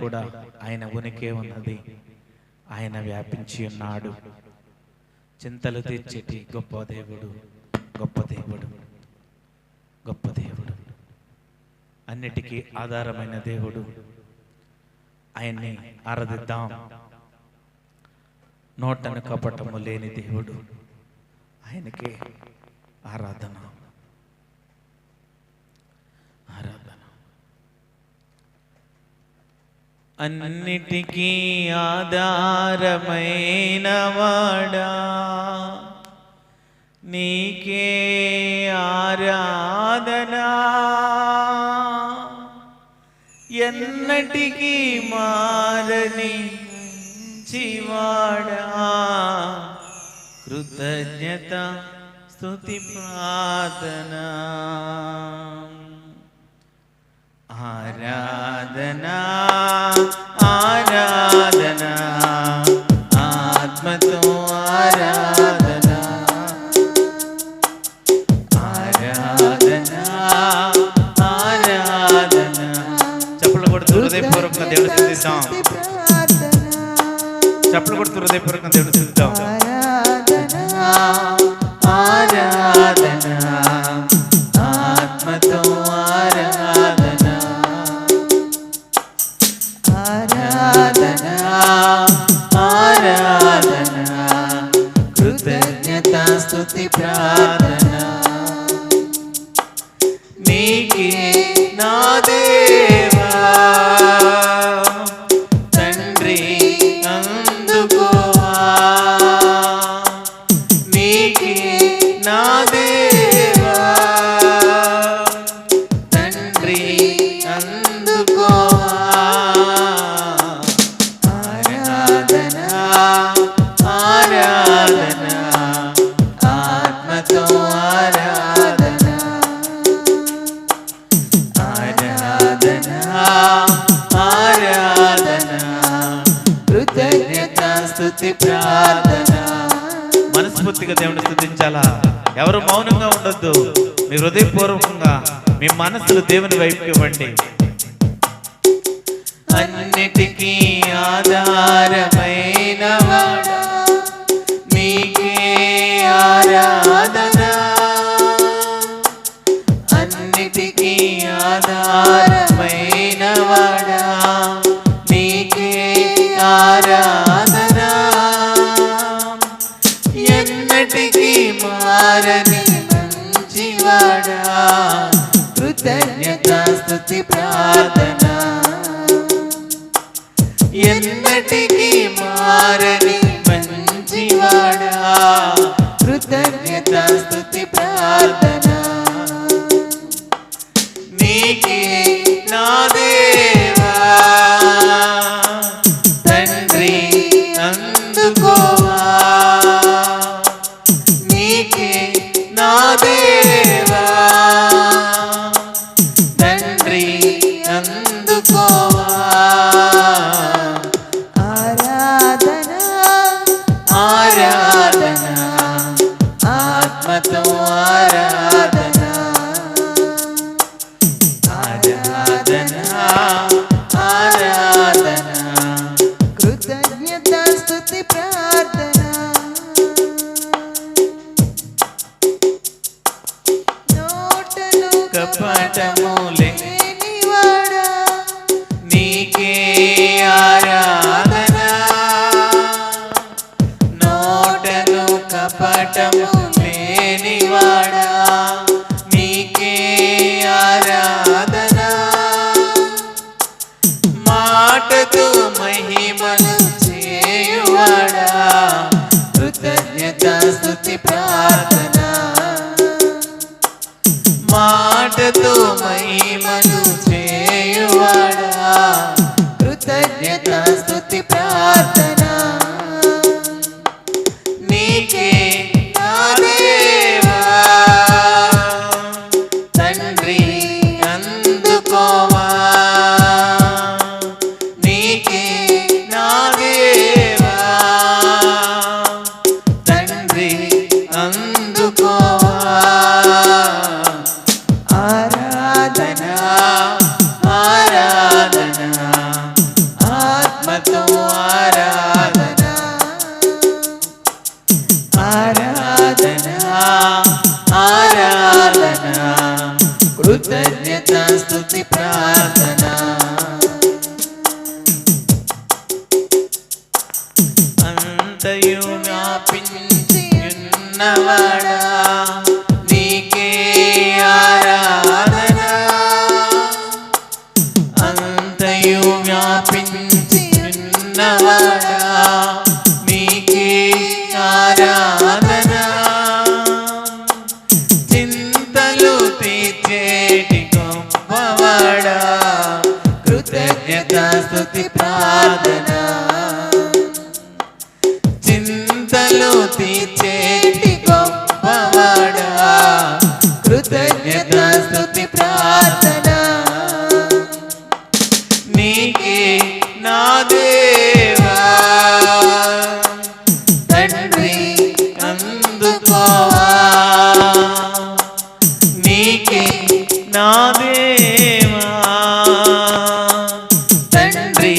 కూడా ఆయన ఉనికే ఉన్నది. ఆయన వ్యాపించి ఉన్నాడు. చింతలు తీర్చేటి గొప్ప దేవుడు, గొప్ప దేవుడు, గొప్ప దేవుడు, అన్నిటికీ ఆధారమైన దేవుడు. ఆయన్ని ఆరాధిద్దాం. నోటను కపటము లేని దేవుడు, ఆయనకే ఆరాధన, ఆరాధన. అన్నిటికీ ఆధారమైన వాడా, నీకే ఆరాధన. ఎన్నటికీ మారని మంచివాడా, కృతజ్ఞత స్తుతి ప్రార్థన. ఆరాధన ఆరాధన ఆత్మతో ఆరాధన, ఆరాధన ఆరాధన. చప్పట్లు కొడుతూ హృదయపూర్వకంగా దేవుడు స్తుతిద్దాం. చప్పట్లు కొడుతూ హృదయపూర్వకంగా దేవుడు స్తుతిద్దాం. ఆరాధన ఆత్మతో ఆరాధన, ఆరాధన ఆరాధన కృతజ్ఞత స్తుతి ప్రార్థన. నీకే నా దేవా తండ్రి అందుకోవా, నీకే నా దేవా తండ్రి అందుకోవా. ఆరాధన ఆరాధన ఆత్మతో ఆరాధన, ఆరాధన ఆరాధన కృతజ్ఞత స్తుతి ప్రార్థన. మనస్ఫూర్తిగా దేవుని స్తుతించాలా? ఎవరు మౌనంగా ఉండొద్దు. మీ హృదయపూర్వకంగా మీ మనసులు దేవుని వైపుకి ఇవ్వండి. అన్నిటికీ ఆధారమైన వాడా, నీకే ఆరాధన. అన్నిటికీ ఆధారమైన వాడా, నీకే ఆరాధన. ఎన్నటికీ మారని మంచివాడా, కృతజ్ఞత స్తుతి ప్రార్థన. ఎన్నటికీ మారని మంచివాడా, కృతజ్ఞత స్తుతి ప్రార్థన. నీకే నా దేవా తండ్రి అందుకోవా, నీకే నా దేవా తండ్రి అందుకోవా. ఆరాధన ఆరాధన ఆత్మతో ఆరాధన, ఆరాధన ఆరాధన కృతజ్ఞత స్తుతి ప్రార్థన. నోటను కపటము లేనివాడా, నీకే ఆరాధన. నోటను కపటము లేనివాడా, నీకే ఆరాధన. మాటతో మహిమను చేయువాడా, కృతజ్ఞత స్తుతి ప్రార్థన. మాటతో మహిమను చేయువాడా, కృతజ్ఞత స్తుతి ప్రార్థన. నీకే నా దేవా తండ్రి అందుకోవా, నీకే నా దేవా తండ్రి అందుకోవా. ఆరాధన ఆరాధన కృతజ్ఞత స్తుతి ప్రార్థన అంతయు వ్యాపించి ఉన్నవాడా నీకే ఆరాధన అంతయు వ్యాపించి ఉన్నవాడా నీకే ఆరాధన చింతలు తీర్చేటి గొప్పవాడా కృతజ్ఞత స్తుతి ప్రార్థన చింతలు తీర్చేటి గొప్పవాడా కృతజ్ఞత స్తుతి ప్రార్థన నీకే నా దేవా తండ్రి అందుకోవా నీకే నా దేవా తండ్రి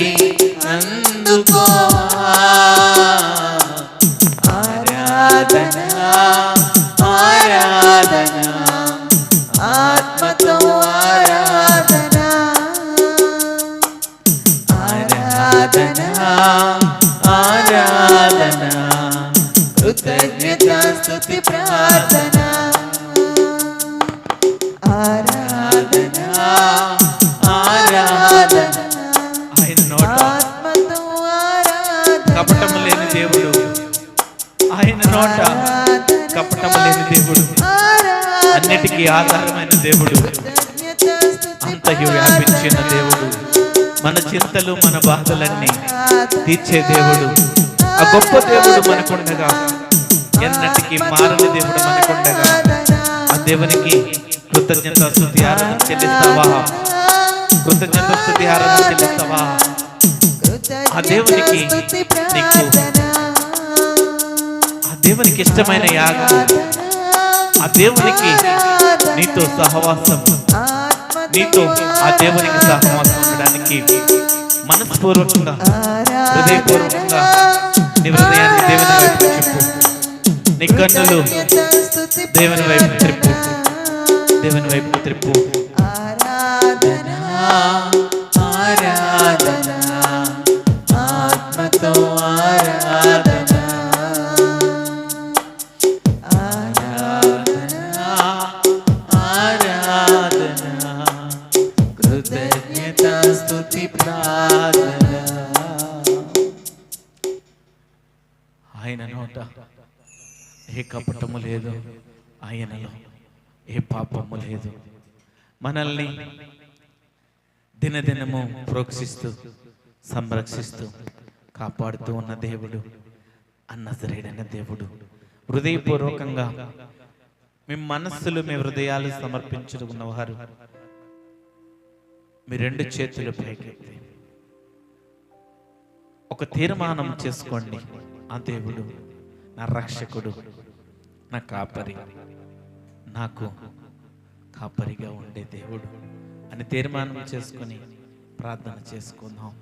అందుకోవా ఆరాధన ఆరాధన ఆత్మతో ఆరాధన ఆరాధన ఆరాధన కృతజ్ఞత స్తుతి ప్రార్థన ఆరాధన ఆరాధన ఆయన నోట ఆత్మతో ఆరాధన కపటము లేని దేవుడు ఆయన నోట కపటము లేని దేవుడు అన్నిటికీ ఆధారమైన దేవుడు అంతయు వ్యాపించిన దేవుడు మన చింతలు మన బాధలన్నీ తీర్చే దేవుడు ఆ గొప్ప దేవుడు మనకుండగా ఎన్నటికీ మారని దేవుడు మనకుండగా ఆ దేవునికి కృతజ్ఞత స్తుతి ఆరాధన చెల్లిస్తావా కృతజ్ఞత స్తుతి ఆరాధన చెల్లిస్తావా ఆ దేవునికి నీకు ఆ దేవునికి ఇష్టమైన యాగం ఆ దేవునికి నీతో సహవాసం నీతో ఆ దేవునికి సహవాసం ఉండడానికి మనస్పూర్వకంగా హృదయపూర్వకంగా నీ హృదయాన్ని దేవుని వైపు చెప్పు నీ కన్నులు దేవుని వైపు త్రిప్పు దేవుని వైపు త్రిప్పు ఆరాధన ఆరాధన ఆత్మతో ఆరాధన ఆరాధన ఆరాధన కృతజ్ఞత స్తుతి ప్రార్థన ఆయన నోట ఏ కపటము లేదు ఆయనలో ఏ పాపము లేదు మనల్ని దినదినము ప్రోక్షిస్తూ సంరక్షిస్తూ కాపాడుతూ ఉన్న దేవుడు నజరేయుడైన దేవుడు హృదయపూర్వకంగా మీ మనస్సులు మీ హృదయాలు సమర్పించుకున్నవారు మీ రెండు చేతులు పైకెత్తి ఒక తీర్మానం చేసుకోండి ఆ దేవుడు నా రక్షకుడు నా కాపరి నాకు కాపరిగా ఉండే దేవుడు అని తీర్మానం చేసుకుని ప్రార్థన చేసుకుందాం